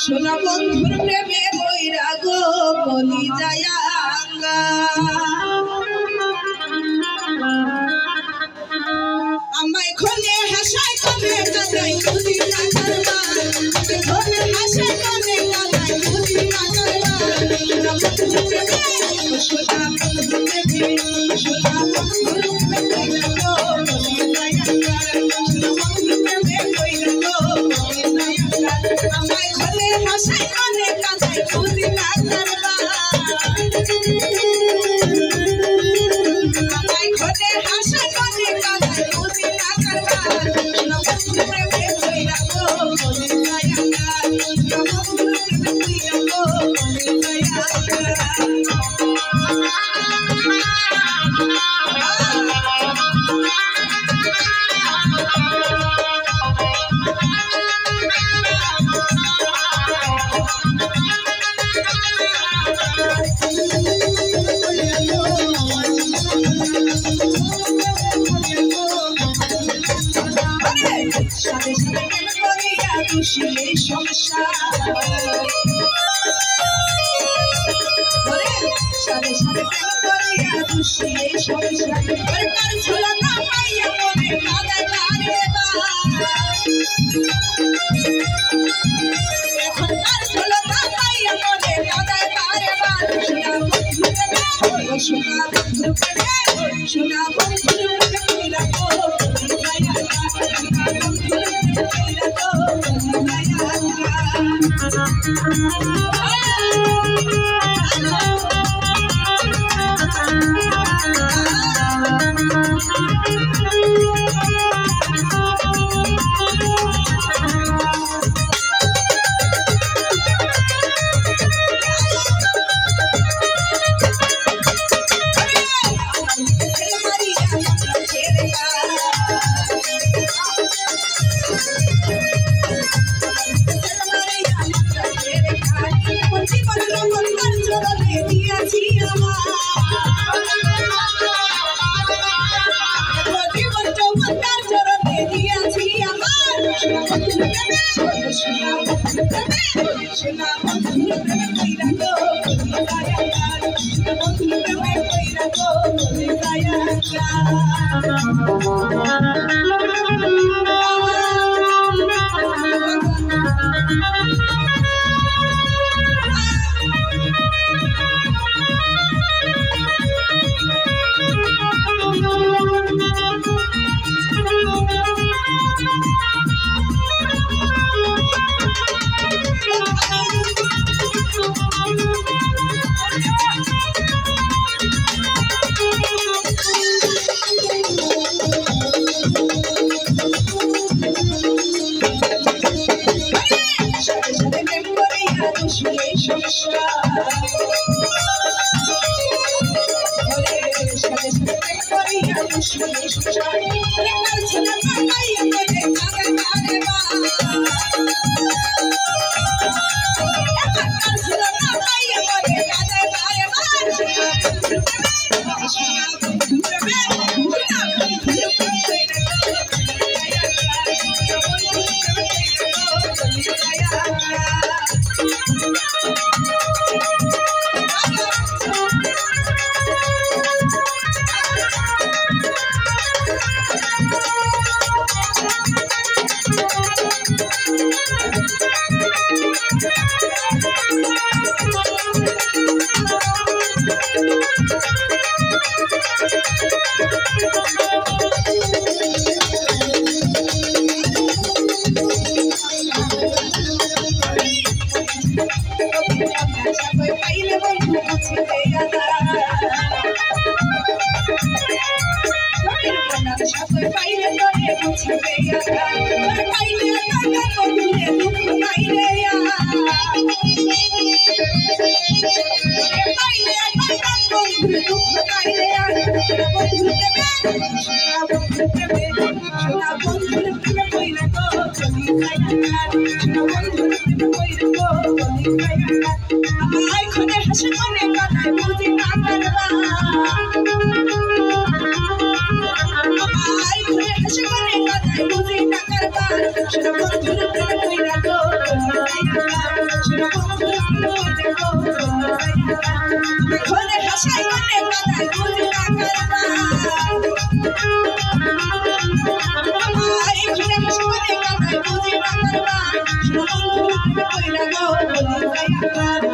সোনা বন্ধুর প্রেমে বৈরাগ বলি যায় আমায় খোলে হাসায় কবে কাদাই বুঝি না করবা খোলে হাসায় কবে কাদাই বুঝি না করবা সোনা বন্ধুর প্রেমে সোনা বন্ধুর প্রেমে বলি যায় সোনা বন্ধুর প্রেমে বৈরাগ বলি যায় আমায় খোলে হাসায় কবে কাদাই বুঝি না করবা আমায় খোলে হাসায় কবে কাদাই বুঝি না করবা সোনা বন্ধুর প্রেমে বৈরাগ বলি যায় সোনা বন্ধুর প্রেমে বৈরাগ বলি সাথে সাথে কেন করিয়া খুশি এই সংসার সাথে সাথে কেন করিয়া খুশি এই সংসার তার ছোলা না পাইয়া মনে কাদায় পারে এখন তার ছোলা না পাইয়া মনে কাদায় পারে সোনা বন্ধু সোনা বন্ধু Bye.